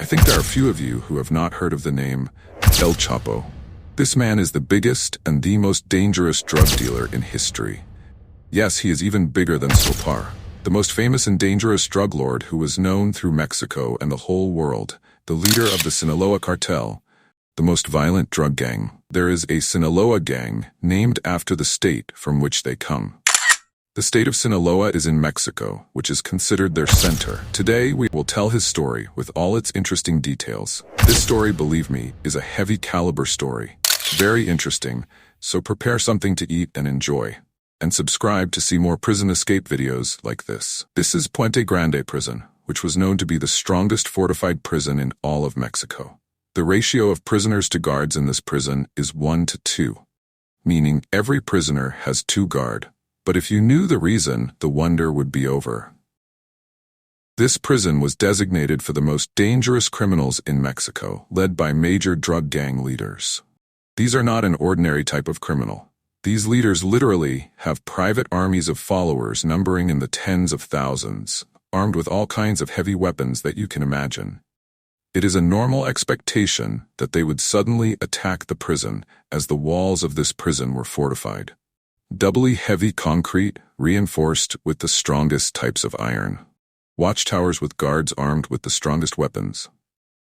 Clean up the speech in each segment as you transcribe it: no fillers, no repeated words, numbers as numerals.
I think there are few of you who have not heard of the name El Chapo. This man is the biggest and the most dangerous drug dealer in history. Yes, he is even bigger than Sopar, the most famous and dangerous drug lord who was known through Mexico and the whole world, the leader of the Sinaloa cartel, the most violent drug gang. There is a Sinaloa gang named after the state from which they come. The state of Sinaloa is in Mexico, which is considered their center. Today, we will tell his story with all its interesting details. This story, believe me, is a heavy caliber story. Very interesting, so prepare something to eat and enjoy. And subscribe to see more prison escape videos like this. This is Puente Grande Prison, which was known to be the strongest fortified prison in all of Mexico. The ratio of prisoners to guards in this prison is 1 to 2, meaning every prisoner has 2 guards. But if you knew the reason, the wonder would be over. This prison was designated for the most dangerous criminals in Mexico, led by major drug gang leaders. These are not an ordinary type of criminal. These leaders literally have private armies of followers numbering in the tens of thousands, armed with all kinds of heavy weapons that you can imagine. It is a normal expectation that they would suddenly attack the prison, as the walls of this prison were fortified. Doubly heavy concrete, reinforced with the strongest types of iron. Watchtowers with guards armed with the strongest weapons.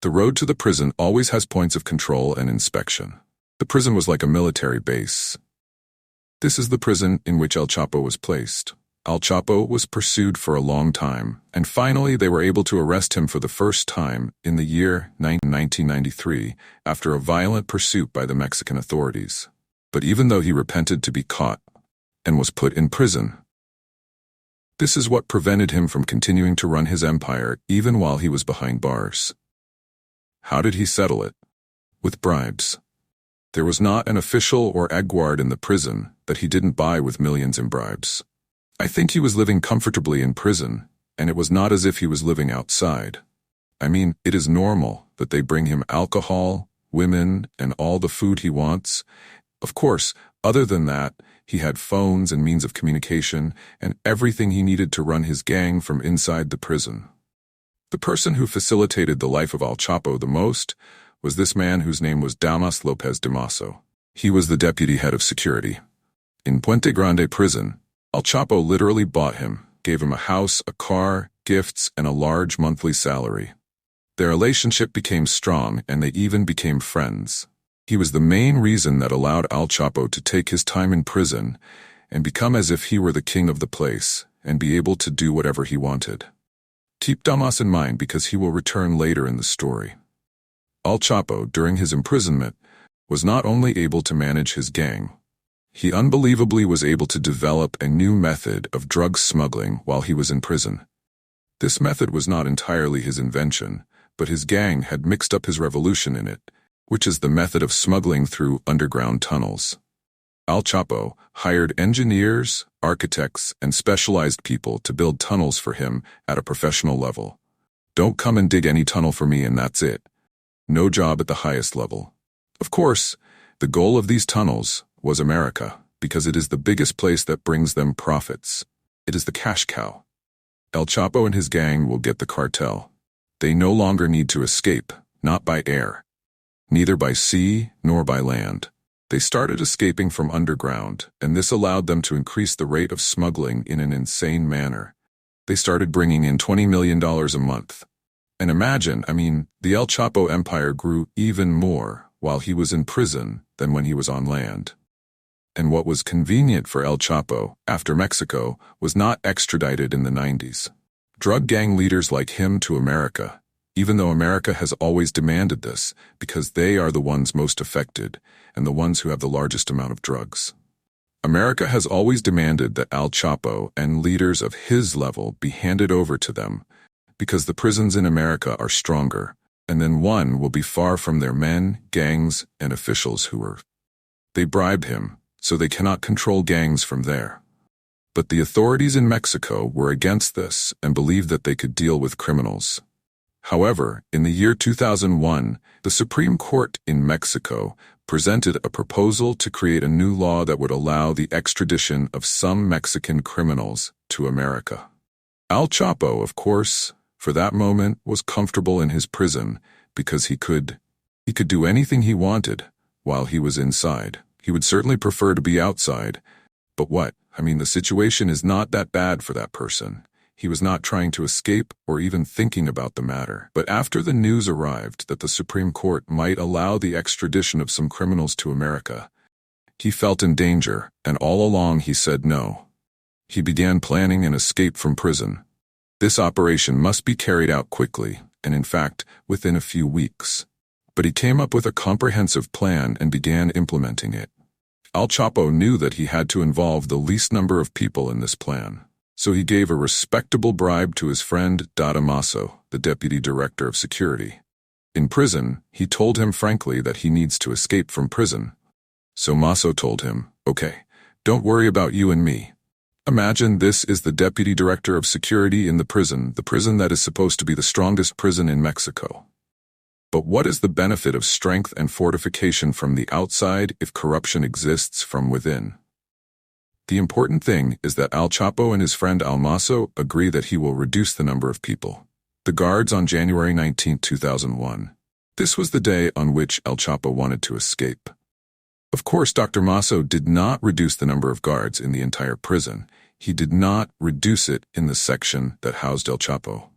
The road to the prison always has points of control and inspection. The prison was like a military base. This is the prison in which El Chapo was placed. El Chapo was pursued for a long time, and finally they were able to arrest him for the first time in the year 1993 after a violent pursuit by the Mexican authorities. But even though he repented to be caught and was put in prison, this is what prevented him from continuing to run his empire even while he was behind bars. How did he settle it? With bribes. There was not an official or aguard in the prison that he didn't buy with millions in bribes. I think he was living comfortably in prison, and it was not as if he was living outside. I mean, it is normal that they bring him alcohol, women, and all the food he wants. Of course, other than that, he had phones and means of communication and everything he needed to run his gang from inside the prison. The person who facilitated the life of El Chapo the most was this man whose name was Damas Lopez de Maso. He was the deputy head of security. In Puente Grande Prison, El Chapo literally bought him, gave him a house, a car, gifts, and a large monthly salary. Their relationship became strong and they even became friends. He was the main reason that allowed El Chapo to take his time in prison and become as if he were the king of the place and be able to do whatever he wanted. Keep Damas in mind because he will return later in the story. El Chapo, during his imprisonment, was not only able to manage his gang, he unbelievably was able to develop a new method of drug smuggling while he was in prison. This method was not entirely his invention, but his gang had mixed up his revolution in it, which is the method of smuggling through underground tunnels. El Chapo hired engineers, architects, and specialized people to build tunnels for him at a professional level. Don't come and dig any tunnel for me and that's it. No job at the highest level. Of course, the goal of these tunnels was America, because it is the biggest place that brings them profits. It is the cash cow. El Chapo and his gang will get the cartel. They no longer need to escape, not by air. Neither by sea nor by land. They started escaping from underground, and this allowed them to increase the rate of smuggling in an insane manner. They started bringing in $20 million a month. And imagine, the El Chapo empire grew even more while he was in prison than when he was on land. And what was convenient for El Chapo, after Mexico, was not extradited in the 90s. Drug gang leaders like him to America, even though America has always demanded this, because they are the ones most affected and the ones who have the largest amount of drugs. America has always demanded that El Chapo and leaders of his level be handed over to them, because the prisons in America are stronger, and then one will be far from their men, gangs, and officials who were. They bribed him, so they cannot control gangs from there. But the authorities in Mexico were against this and believed that they could deal with criminals. However, in the year 2001, the Supreme Court in Mexico presented a proposal to create a new law that would allow the extradition of some Mexican criminals to America. El Chapo, of course, for that moment, was comfortable in his prison because he could do anything he wanted while he was inside. He would certainly prefer to be outside. But what? I mean, the situation is not that bad for that person. He was not trying to escape or even thinking about the matter. But after the news arrived that the Supreme Court might allow the extradition of some criminals to America, he felt in danger, and all along he said no. He began planning an escape from prison. This operation must be carried out quickly, and in fact, within a few weeks. But he came up with a comprehensive plan and began implementing it. El Chapo knew that he had to involve the least number of people in this plan. So he gave a respectable bribe to his friend Maso, the deputy director of security. In prison, he told him frankly that he needs to escape from prison. So Maso told him, "Okay, don't worry about you and me. Imagine this is the deputy director of security in the prison that is supposed to be the strongest prison in Mexico. But what is the benefit of strength and fortification from the outside if corruption exists from within? The important thing is that El Chapo and his friend Maso agree that he will reduce the number of people. The guards on January 19, 2001. This was the day on which El Chapo wanted to escape. Of course, Dr. Maso did not reduce the number of guards in the entire prison. He did not reduce it in the section that housed El Chapo.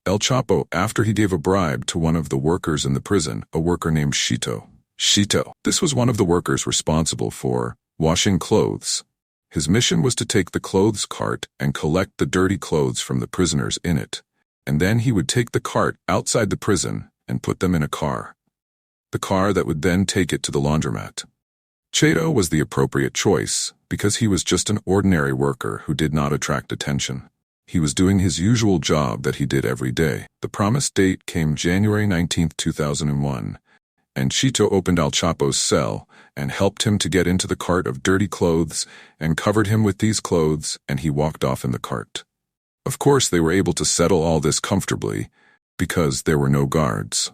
El Chapo, after he gave a bribe to one of the workers in the prison, a worker named Chito. This was one of the workers responsible for washing clothes. His mission was to take the clothes cart and collect the dirty clothes from the prisoners in it, and then he would take the cart outside the prison and put them in a car. The car that would then take it to the laundromat. Chito was the appropriate choice because he was just an ordinary worker who did not attract attention. He was doing his usual job that he did every day. The promised date came January 19, 2001, and Chito opened El Chapo's cell and helped him to get into the cart of dirty clothes and covered him with these clothes, and he walked off in the cart. Of course, they were able to settle all this comfortably because there were no guards.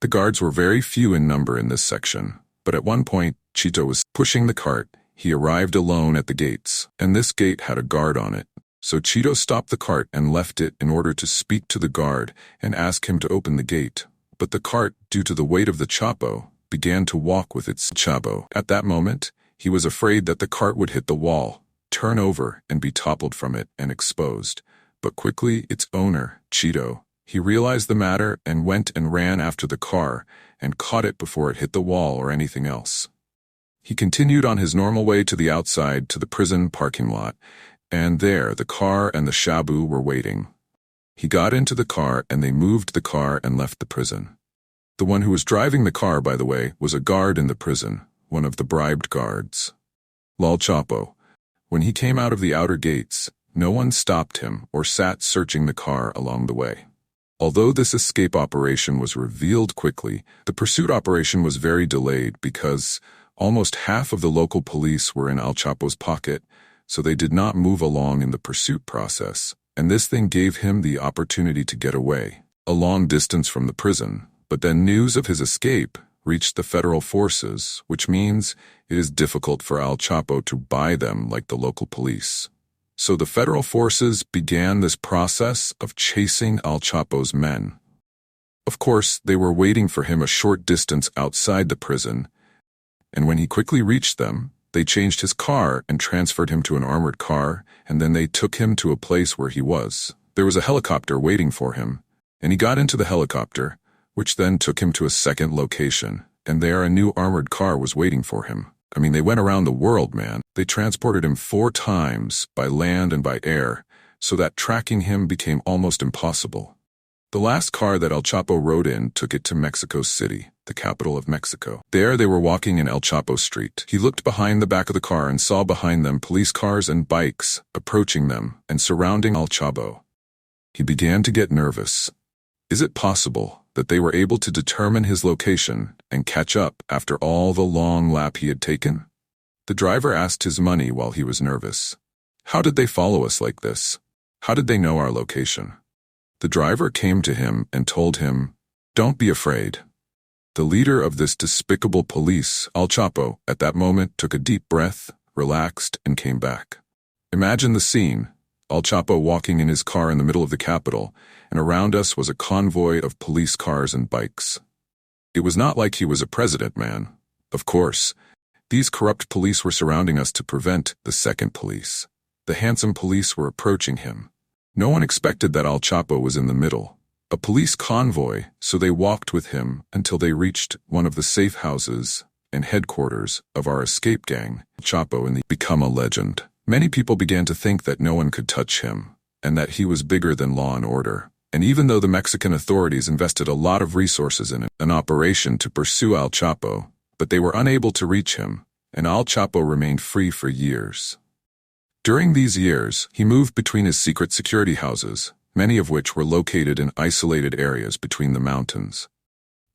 The guards were very few in number in this section, but at one point, Chito was pushing the cart. He arrived alone at the gates, and this gate had a guard on it. So Chito stopped the cart and left it in order to speak to the guard and ask him to open the gate. But the cart, due to the weight of the Chapo, began to walk with its Chapo. At that moment, he was afraid that the cart would hit the wall, turn over, and be toppled from it and exposed. But quickly, its owner, Chito, he realized the matter and went and ran after the car and caught it before it hit the wall or anything else. He continued on his normal way to the outside to the prison parking lot, and there the car and the shabu were waiting. He got into the car and they moved the car and left the prison. The one who was driving the car, by the way, was a guard in the prison, one of the bribed guards. El Chapo. When he came out of the outer gates, no one stopped him or sat searching the car along the way. Although this escape operation was revealed quickly, the pursuit operation was very delayed because almost half of the local police were in El Chapo's pocket, so they did not move along in the pursuit process, and this thing gave him the opportunity to get away, a long distance from the prison. But then news of his escape reached the federal forces, which means it is difficult for El Chapo to buy them like the local police. So the federal forces began this process of chasing El Chapo's men. Of course, they were waiting for him a short distance outside the prison, and when he quickly reached them, they changed his car and transferred him to an armored car, and then they took him to a place where he was. There was a helicopter waiting for him, and he got into the helicopter, which then took him to a second location, and there a new armored car was waiting for him. I mean, they went around the world, man. They transported him 4 times by land and by air, so that tracking him became almost impossible. The last car that El Chapo rode in took it to Mexico City, the capital of Mexico. There they were walking in El Chapo Street. He looked behind the back of the car and saw behind them police cars and bikes approaching them and surrounding El Chapo. He began to get nervous. Is it possible that they were able to determine his location and catch up after all the long lap he had taken? The driver asked his money while he was nervous. How did they follow us like this? How did they know our location? The driver came to him and told him, "Don't be afraid." The leader of this despicable police, El Chapo, at that moment took a deep breath, relaxed, and came back. Imagine the scene. Al Chapo walking in his car in the middle of the Capitol, and around us was a convoy of police cars and bikes. It was not like he was a president, man. Of course. These corrupt police were surrounding us to prevent the second police. The handsome police were approaching him. No one expected that Al Chapo was in the middle. A police convoy, so they walked with him until they reached one of the safe houses and headquarters of our escape gang, Chapo, and become a legend. Many people began to think that no one could touch him, and that he was bigger than law and order. And even though the Mexican authorities invested a lot of resources in an operation to pursue Al Chapo, but they were unable to reach him, and Al Chapo remained free for years. During these years, he moved between his secret security houses, many of which were located in isolated areas between the mountains.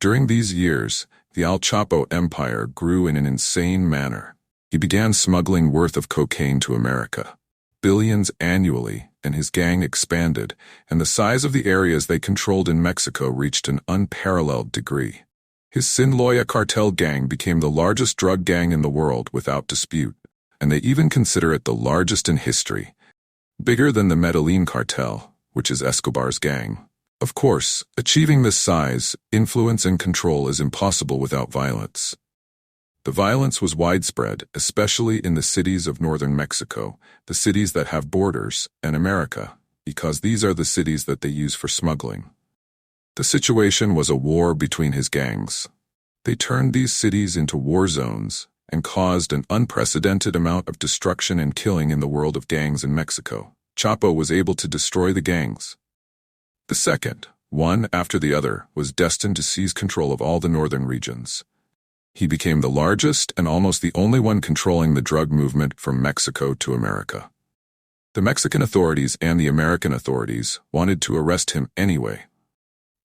During these years, the Al Chapo empire grew in an insane manner. He began smuggling worth of cocaine to America, billions annually, and his gang expanded, and the size of the areas they controlled in Mexico reached an unparalleled degree. His Sinaloa cartel gang became the largest drug gang in the world without dispute, and they even consider it the largest in history, bigger than the Medellin cartel, which is Escobar's gang. Of course, achieving this size, influence, and control is impossible without violence. The violence was widespread, especially in the cities of northern Mexico, the cities that have borders, and America, because these are the cities that they use for smuggling. The situation was a war between his gangs. They turned these cities into war zones and caused an unprecedented amount of destruction and killing in the world of gangs in Mexico. Chapo was able to destroy the gangs. The second, one after the other, was destined to seize control of all the northern regions. He became the largest and almost the only one controlling the drug movement from Mexico to America. The Mexican authorities and the American authorities wanted to arrest him anyway.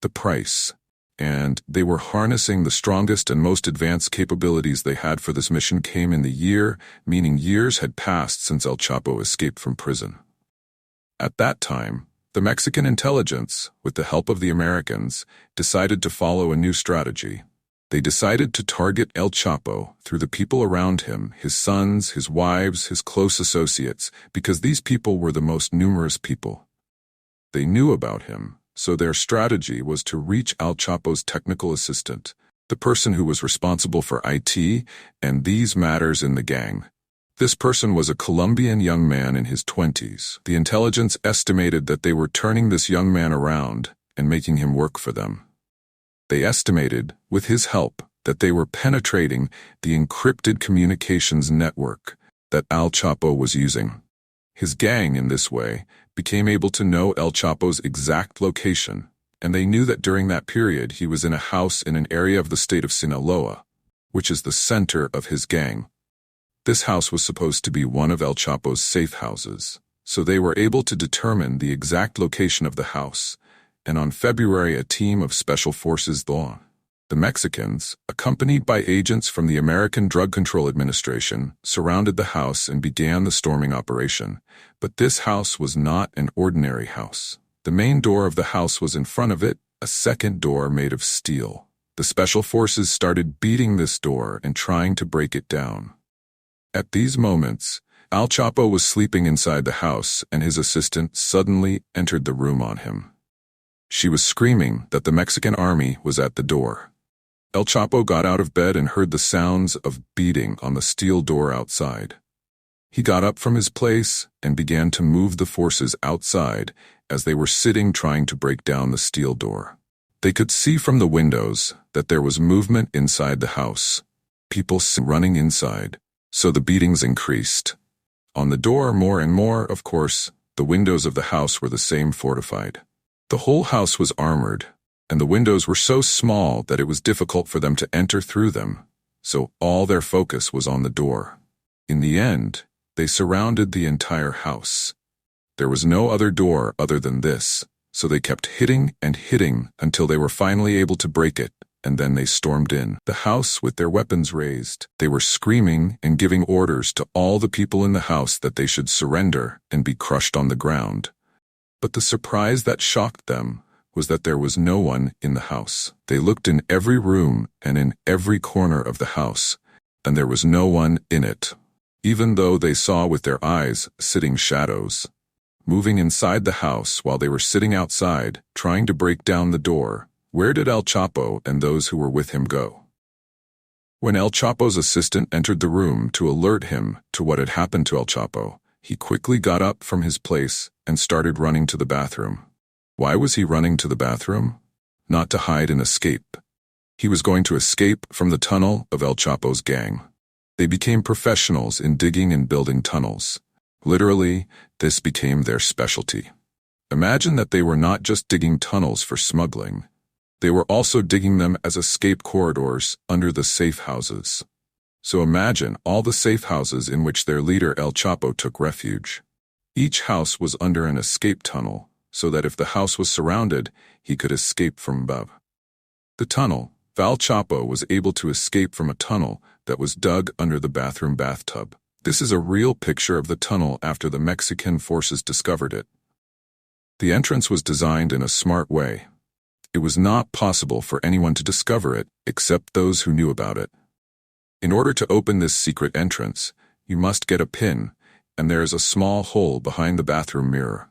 The price, and they were harnessing the strongest and most advanced capabilities they had for this mission, came in the year, meaning years had passed since El Chapo escaped from prison. At that time, the Mexican intelligence, with the help of the Americans, decided to follow a new strategy. They decided to target El Chapo through the people around him, his sons, his wives, his close associates, because these people were the most numerous people. They knew about him, so their strategy was to reach Al Chapo's technical assistant, the person who was responsible for IT and these matters in the gang. This person was a Colombian young man in his 20s. The intelligence estimated that they were turning this young man around and making him work for them. They estimated, with his help, that they were penetrating the encrypted communications network that Al Chapo was using. His gang, in this way, became able to know El Chapo's exact location, and they knew that during that period he was in a house in an area of the state of Sinaloa, which is the center of his gang. This house was supposed to be one of El Chapo's safe houses, so they were able to determine the exact location of the house, and on February a team of Special Forces, the Mexicans, accompanied by agents from the American Drug Control Administration, surrounded the house and began the storming operation. But this house was not an ordinary house. The main door of the house was in front of it, a second door made of steel. The Special Forces started beating this door and trying to break it down. At these moments, Al Chapo was sleeping inside the house and his assistant suddenly entered the room on him. She was screaming that the Mexican army was at the door. El Chapo got out of bed and heard the sounds of beating on the steel door outside. He got up from his place and began to move the forces outside as they were sitting trying to break down the steel door. They could see from the windows that there was movement inside the house, people running inside, so the beatings increased. On the door more and more, of course, the windows of the house were the same, fortified. The whole house was armored, and the windows were so small that it was difficult for them to enter through them, so all their focus was on the door. In the end, they surrounded the entire house. There was no other door other than this, so they kept hitting and hitting until they were finally able to break it, and then they stormed in the house with their weapons raised. They were screaming and giving orders to all the people in the house that they should surrender and be crushed on the ground. But the surprise that shocked them was that there was no one in the house. They looked in every room and in every corner of the house, and there was no one in it, even though they saw with their eyes sitting shadows. moving inside the house while they were sitting outside, trying to break down the door. Where did El Chapo and those who were with him go? When El Chapo's assistant entered the room to alert him to what had happened to El Chapo, he quickly got up from his place and started running to the bathroom. Why was he running to the bathroom? Not to hide and escape. He was going to escape from the tunnel of El Chapo's gang. They became professionals in digging and building tunnels. Literally, this became their specialty. Imagine that they were not just digging tunnels for smuggling. They were also digging them as escape corridors under the safe houses. So imagine all the safe houses in which their leader El Chapo took refuge. Each house was under an escape tunnel, so that if the house was surrounded, he could escape from above. The tunnel, El Chapo was able to escape from a tunnel that was dug under the bathroom bathtub. This is a real picture of the tunnel after the Mexican forces discovered it. The entrance was designed in a smart way. It was not possible for anyone to discover it except those who knew about it. In order to open this secret entrance, you must get a pin, and there is a small hole behind the bathroom mirror.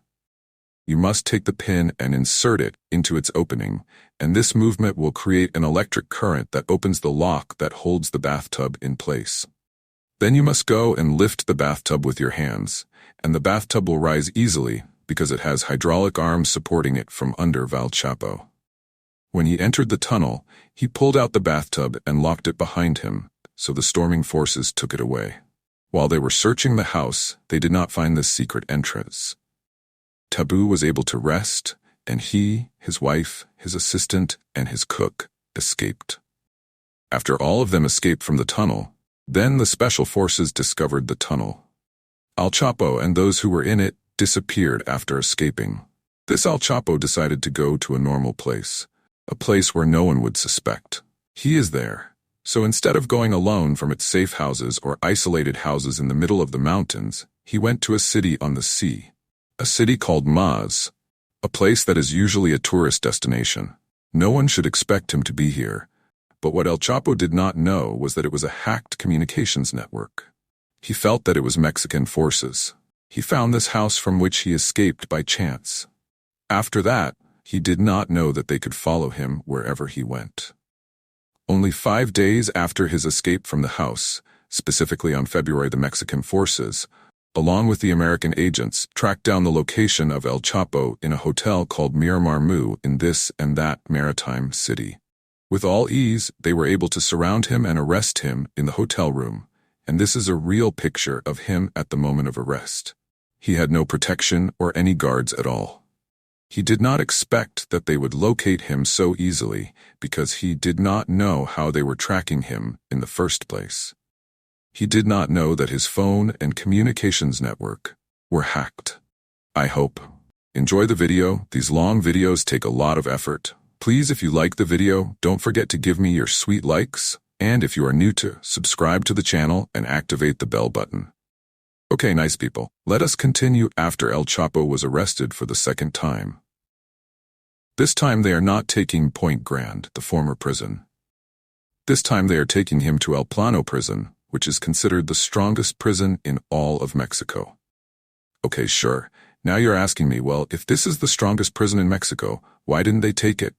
You must take the pin and insert it into its opening, and this movement will create an electric current that opens the lock that holds the bathtub in place. Then you must go and lift the bathtub with your hands, and the bathtub will rise easily because it has hydraulic arms supporting it from under El Chapo. When he entered the tunnel, he pulled out the bathtub and locked it behind him, so the storming forces took it away. While they were searching the house, they did not find this secret entrance. Taboo was able to rest, and he, his wife, his assistant, and his cook escaped. After all of them escaped from the tunnel, then the special forces discovered the tunnel. El Chapo and those who were in it disappeared after escaping. This El Chapo decided to go to a normal place, a place where no one would suspect. He is there. So instead of going alone from its safe houses or isolated houses in the middle of the mountains, he went to a city on the sea. A city called Maz, a place that is usually a tourist destination. No one should expect him to be here. But what El Chapo did not know was that it was a hacked communications network. He felt that it was Mexican forces. He found this house from which he escaped by chance. After that, he did not know that they could follow him wherever he went. Only 5 days after his escape from the house, specifically on February, the Mexican forces, along with the American agents, tracked down the location of El Chapo in a hotel called Miramar Mu in this and that maritime city. With all ease, they were able to surround him and arrest him in the hotel room, and this is a real picture of him at the moment of arrest. He had no protection or any guards at all. He did not expect that they would locate him so easily because he did not know how they were tracking him in the first place. He did not know that his phone and communications network were hacked. I hope. Enjoy the video. These long videos take a lot of effort. Please, if you like the video, don't forget to give me your sweet likes, and if you are new to, subscribe to the channel and activate the bell button. Okay, nice people, let us continue after El Chapo was arrested for the second time. This time they are not taking Point Grande, the former prison. This time they are taking him to El Plano prison, which is considered the strongest prison in all of Mexico. Okay, sure. Now you're asking me, well, if this is the strongest prison in Mexico, why didn't they take it?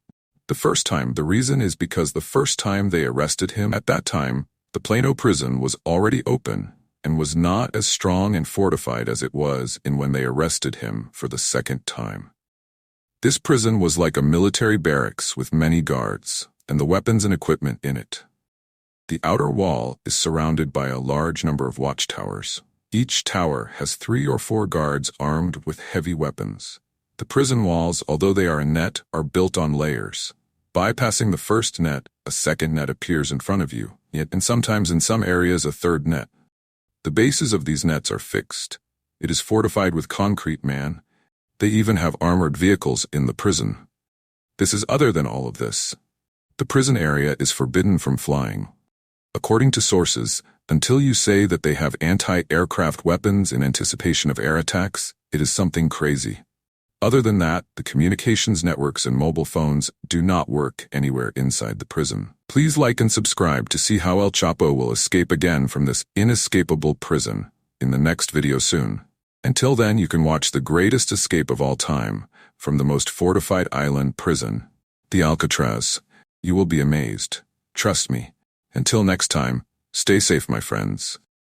The first time, the reason is because the first time they arrested him, at that time, the Plano prison was already open and was not as strong and fortified as it was in when they arrested him for the second time. This prison was like a military barracks with many guards and the weapons and equipment in it. The outer wall is surrounded by a large number of watchtowers. Each tower has 3 or 4 guards armed with heavy weapons. The prison walls, although they are a net, are built on layers. Bypassing the first net, a second net appears in front of you, and sometimes in some areas a third net. The bases of these nets are fixed. It is fortified with concrete, man. They even have armored vehicles in the prison. This is other than all of this. The prison area is forbidden from flying. According to sources, until you say that they have anti-aircraft weapons in anticipation of air attacks, it is something crazy. Other than that, the communications networks and mobile phones do not work anywhere inside the prison. Please like and subscribe to see how El Chapo will escape again from this inescapable prison in the next video soon. Until then, you can watch the greatest escape of all time from the most fortified island prison, the Alcatraz. You will be amazed. Trust me. Until next time, stay safe, my friends.